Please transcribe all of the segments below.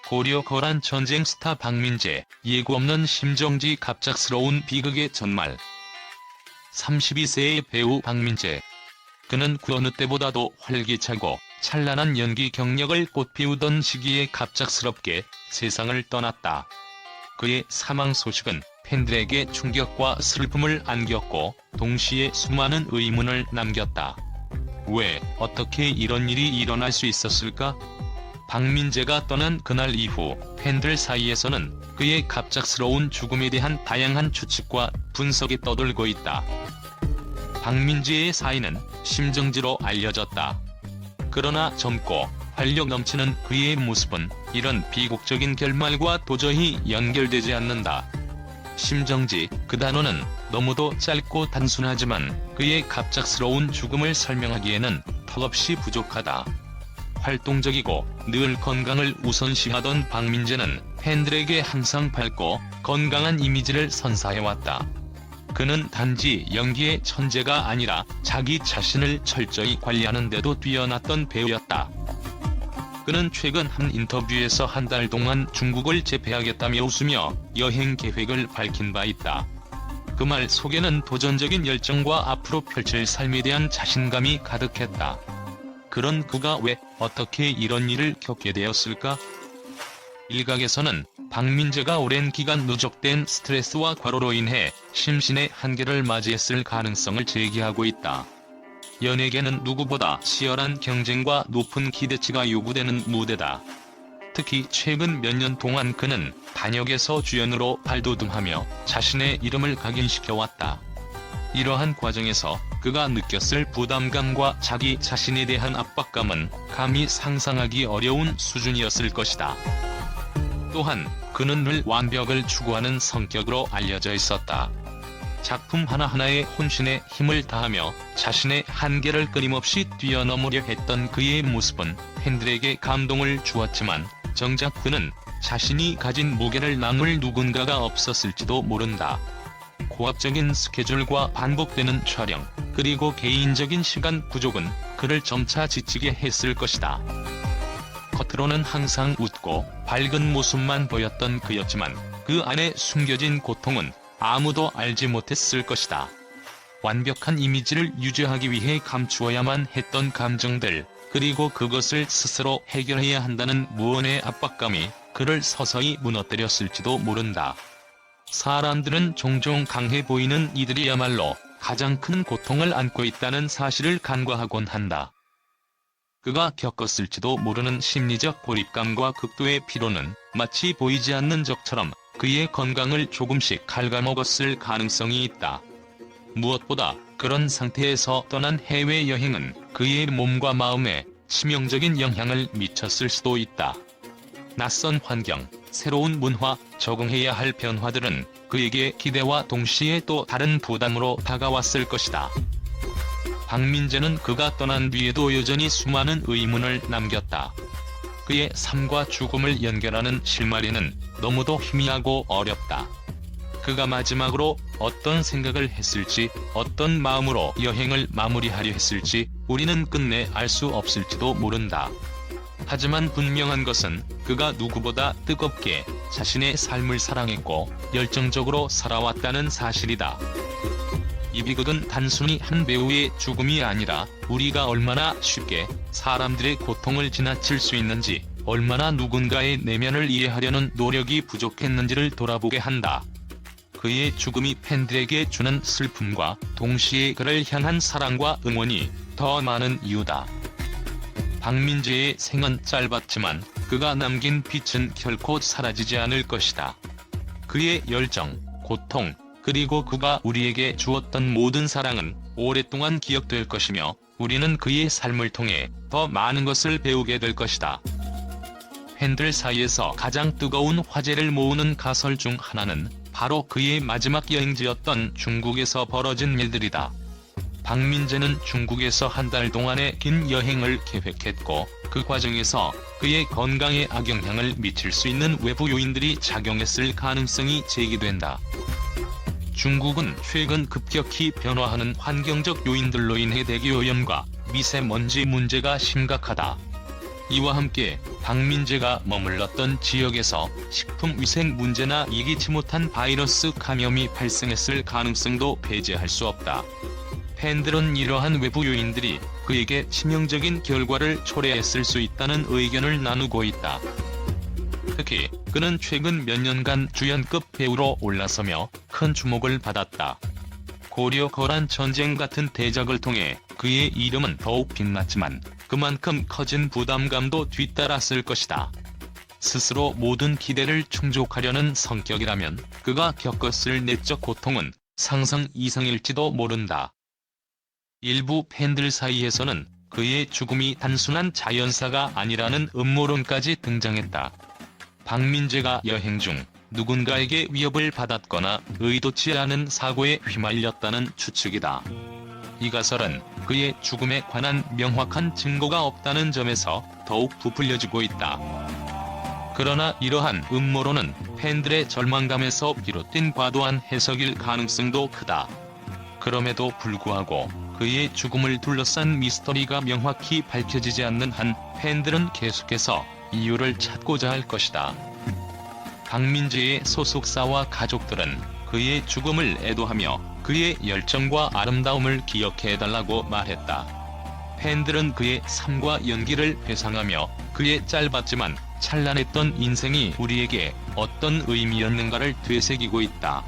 고려 거란 전쟁 스타 박민재, 예고 없는 심정지 갑작스러운 비극의 전말. 32세의 배우 박민재. 그는 그 어느 때보다도 활기차고 찬란한 연기 경력을 꽃피우던 시기에 갑작스럽게 세상을 떠났다. 그의 사망 소식은 팬들에게 충격과 슬픔을 안겼고 동시에 수많은 의문을 남겼다. 왜, 어떻게 이런 일이 일어날 수 있었을까? 박민재가 떠난 그날 이후 팬들 사이에서는 그의 갑작스러운 죽음에 대한 다양한 추측과 분석이 떠돌고 있다. 박민재의 사인은 심정지로 알려졌다. 그러나 젊고 활력 넘치는 그의 모습은 이런 비극적인 결말과 도저히 연결되지 않는다. 심정지, 그 단어는 너무도 짧고 단순하지만 그의 갑작스러운 죽음을 설명하기에는 턱없이 부족하다. 활동적이고 늘 건강을 우선시하던 박민재는 팬들에게 항상 밝고 건강한 이미지를 선사해왔다. 그는 단지 연기의 천재가 아니라 자기 자신을 철저히 관리하는 데도 뛰어났던 배우였다. 그는 최근 한 인터뷰에서 한 달 동안 중국을 재패하겠다며 웃으며 여행 계획을 밝힌 바 있다. 그 말 속에는 도전적인 열정과 앞으로 펼칠 삶에 대한 자신감이 가득했다. 그런 그가 왜, 어떻게 이런 일을 겪게 되었을까? 일각에서는 박민재가 오랜 기간 누적된 스트레스와 과로로 인해 심신의 한계를 맞이했을 가능성을 제기하고 있다. 연예계는 누구보다 치열한 경쟁과 높은 기대치가 요구되는 무대다. 특히 최근 몇 년 동안 그는 단역에서 주연으로 발돋움하며 자신의 이름을 각인시켜왔다. 이러한 과정에서 그가 느꼈을 부담감과 자기 자신에 대한 압박감은 감히 상상하기 어려운 수준이었을 것이다. 또한 그는 늘 완벽을 추구하는 성격으로 알려져 있었다. 작품 하나하나에 혼신의 힘을 다하며 자신의 한계를 끊임없이 뛰어넘으려 했던 그의 모습은 팬들에게 감동을 주었지만 정작 그는 자신이 가진 무게를 나눌 누군가가 없었을지도 모른다. 고압적인 스케줄과 반복되는 촬영, 그리고 개인적인 시간 부족은 그를 점차 지치게 했을 것이다. 겉으로는 항상 웃고 밝은 모습만 보였던 그였지만 그 안에 숨겨진 고통은 아무도 알지 못했을 것이다. 완벽한 이미지를 유지하기 위해 감추어야만 했던 감정들, 그리고 그것을 스스로 해결해야 한다는 무언의 압박감이 그를 서서히 무너뜨렸을지도 모른다. 사람들은 종종 강해 보이는 이들이야말로 가장 큰 고통을 안고 있다는 사실을 간과하곤 한다. 그가 겪었을지도 모르는 심리적 고립감과 극도의 피로는 마치 보이지 않는 적처럼 그의 건강을 조금씩 갉아먹었을 가능성이 있다. 무엇보다 그런 상태에서 떠난 해외여행은 그의 몸과 마음에 치명적인 영향을 미쳤을 수도 있다. 낯선 환경, 새로운 문화, 적응해야 할 변화들은 그에게 기대와 동시에 또 다른 부담으로 다가왔을 것이다. 박민재는 그가 떠난 뒤에도 여전히 수많은 의문을 남겼다. 그의 삶과 죽음을 연결하는 실마리는 너무도 희미하고 어렵다. 그가 마지막으로 어떤 생각을 했을지, 어떤 마음으로 여행을 마무리하려 했을지 우리는 끝내 알 수 없을지도 모른다. 하지만 분명한 것은 그가 누구보다 뜨겁게 자신의 삶을 사랑했고 열정적으로 살아왔다는 사실이다. 이 비극은 단순히 한 배우의 죽음이 아니라 우리가 얼마나 쉽게 사람들의 고통을 지나칠 수 있는지, 얼마나 누군가의 내면을 이해하려는 노력이 부족했는지를 돌아보게 한다. 그의 죽음이 팬들에게 주는 슬픔과 동시에 그를 향한 사랑과 응원이 더 많은 이유다. 박민재의 생은 짧았지만 그가 남긴 빛은 결코 사라지지 않을 것이다. 그의 열정, 고통, 그리고 그가 우리에게 주었던 모든 사랑은 오랫동안 기억될 것이며 우리는 그의 삶을 통해 더 많은 것을 배우게 될 것이다. 팬들 사이에서 가장 뜨거운 화제를 모으는 가설 중 하나는 바로 그의 마지막 여행지였던 중국에서 벌어진 일들이다. 박민재는 중국에서 한 달 동안의 긴 여행을 계획했고 그 과정에서 그의 건강에 악영향을 미칠 수 있는 외부 요인들이 작용했을 가능성이 제기된다. 중국은 최근 급격히 변화하는 환경적 요인들로 인해 대기오염과 미세먼지 문제가 심각하다. 이와 함께 박민재가 머물렀던 지역에서 식품위생 문제나 예기치 못한 바이러스 감염이 발생했을 가능성도 배제할 수 없다. 팬들은 이러한 외부 요인들이 그에게 치명적인 결과를 초래했을 수 있다는 의견을 나누고 있다. 특히 그는 최근 몇 년간 주연급 배우로 올라서며 큰 주목을 받았다. 고려 거란 전쟁 같은 대작을 통해 그의 이름은 더욱 빛났지만 그만큼 커진 부담감도 뒤따랐을 것이다. 스스로 모든 기대를 충족하려는 성격이라면 그가 겪었을 내적 고통은 상상 이상일지도 모른다. 일부 팬들 사이에서는 그의 죽음이 단순한 자연사가 아니라는 음모론까지 등장했다. 박민재가 여행 중 누군가에게 위협을 받았거나 의도치 않은 사고에 휘말렸다는 추측이다. 이 가설은 그의 죽음에 관한 명확한 증거가 없다는 점에서 더욱 부풀려지고 있다. 그러나 이러한 음모론은 팬들의 절망감에서 비롯된 과도한 해석일 가능성도 크다. 그럼에도 불구하고 그의 죽음을 둘러싼 미스터리가 명확히 밝혀지지 않는 한 팬들은 계속해서 이유를 찾고자 할 것이다. 박민재의 소속사와 가족들은 그의 죽음을 애도하며 그의 열정과 아름다움을 기억해달라고 말했다. 팬들은 그의 삶과 연기를 회상하며 그의 짧았지만 찬란했던 인생이 우리에게 어떤 의미였는가를 되새기고 있다.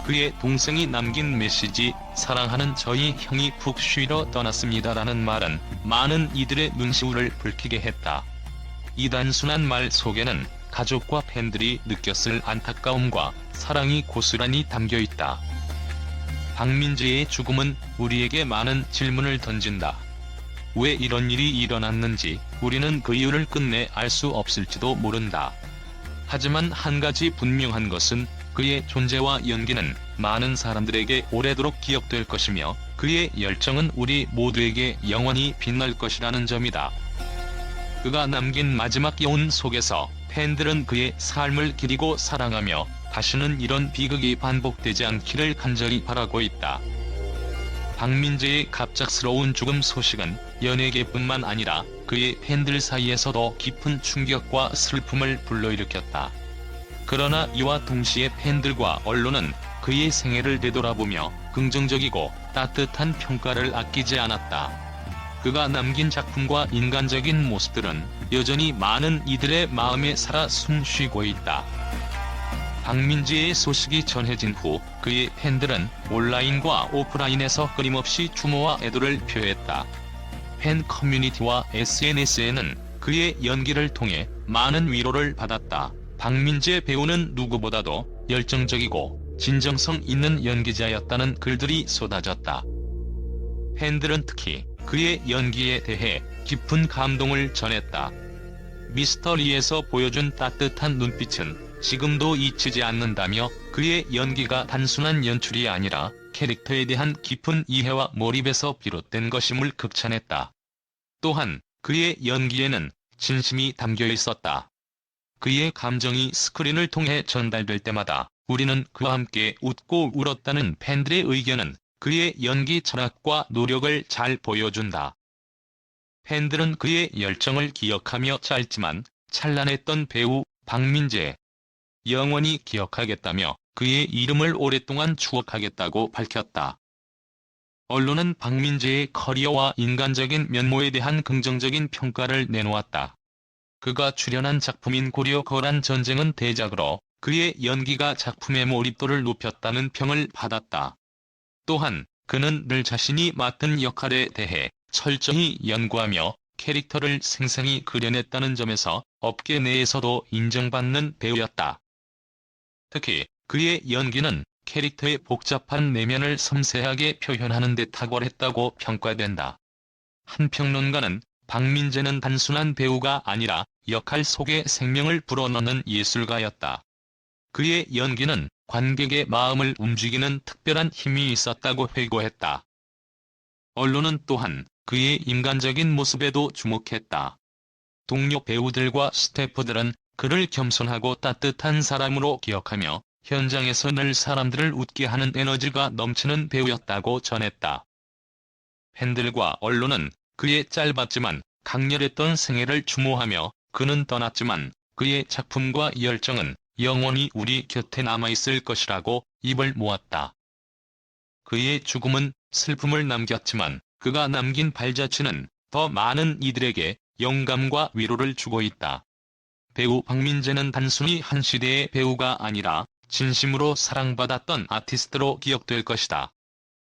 그의 동생이 남긴 메시지 "사랑하는 저희 형이 푹 쉬러 떠났습니다라는 말은 많은 이들의 눈시울을 붉히게 했다. 이 단순한 말 속에는 가족과 팬들이 느꼈을 안타까움과 사랑이 고스란히 담겨있다. 박민재의 죽음은 우리에게 많은 질문을 던진다. 왜 이런 일이 일어났는지 우리는 그 이유를 끝내 알 수 없을지도 모른다. 하지만 한 가지 분명한 것은 그의 존재와 연기는 많은 사람들에게 오래도록 기억될 것이며 그의 열정은 우리 모두에게 영원히 빛날 것이라는 점이다. 그가 남긴 마지막 여운 속에서 팬들은 그의 삶을 기리고 사랑하며 다시는 이런 비극이 반복되지 않기를 간절히 바라고 있다. 박민재의 갑작스러운 죽음 소식은 연예계뿐만 아니라 그의 팬들 사이에서도 깊은 충격과 슬픔을 불러일으켰다. 그러나 이와 동시에 팬들과 언론은 그의 생애를 되돌아보며 긍정적이고 따뜻한 평가를 아끼지 않았다. 그가 남긴 작품과 인간적인 모습들은 여전히 많은 이들의 마음에 살아 숨쉬고 있다. 박민재의 소식이 전해진 후 그의 팬들은 온라인과 오프라인에서 끊임없이 추모와 애도를 표했다. 팬 커뮤니티와 SNS에는 그의 연기를 통해 많은 위로를 받았다. 박민재 배우는 누구보다도 열정적이고 진정성 있는 연기자였다는 글들이 쏟아졌다. 팬들은 특히 그의 연기에 대해 깊은 감동을 전했다. 미스터리에서 보여준 따뜻한 눈빛은 지금도 잊히지 않는다며 그의 연기가 단순한 연출이 아니라 캐릭터에 대한 깊은 이해와 몰입에서 비롯된 것임을 극찬했다. 또한 그의 연기에는 진심이 담겨 있었다. 그의 감정이 스크린을 통해 전달될 때마다 우리는 그와 함께 웃고 울었다는 팬들의 의견은 그의 연기 철학과 노력을 잘 보여준다. 팬들은 그의 열정을 기억하며 짧지만 찬란했던 배우 박민재 영원히 기억하겠다며 그의 이름을 오랫동안 추억하겠다고 밝혔다. 언론은 박민재의 커리어와 인간적인 면모에 대한 긍정적인 평가를 내놓았다. 그가 출연한 작품인 고려 거란 전쟁은 대작으로 그의 연기가 작품의 몰입도를 높였다는 평을 받았다. 또한 그는 늘 자신이 맡은 역할에 대해 철저히 연구하며 캐릭터를 생생히 그려냈다는 점에서 업계 내에서도 인정받는 배우였다. 특히 그의 연기는 캐릭터의 복잡한 내면을 섬세하게 표현하는 데 탁월했다고 평가된다. 한 평론가는 박민재는 단순한 배우가 아니라 역할 속에 생명을 불어넣는 예술가였다. 그의 연기는 관객의 마음을 움직이는 특별한 힘이 있었다고 회고했다. 언론은 또한 그의 인간적인 모습에도 주목했다. 동료 배우들과 스태프들은 그를 겸손하고 따뜻한 사람으로 기억하며 현장에서 늘 사람들을 웃게 하는 에너지가 넘치는 배우였다고 전했다. 팬들과 언론은 그의 짧았지만 강렬했던 생애를 추모하며 그는 떠났지만 그의 작품과 열정은 영원히 우리 곁에 남아있을 것이라고 입을 모았다. 그의 죽음은 슬픔을 남겼지만 그가 남긴 발자취는 더 많은 이들에게 영감과 위로를 주고 있다. 배우 박민재는 단순히 한 시대의 배우가 아니라 진심으로 사랑받았던 아티스트로 기억될 것이다.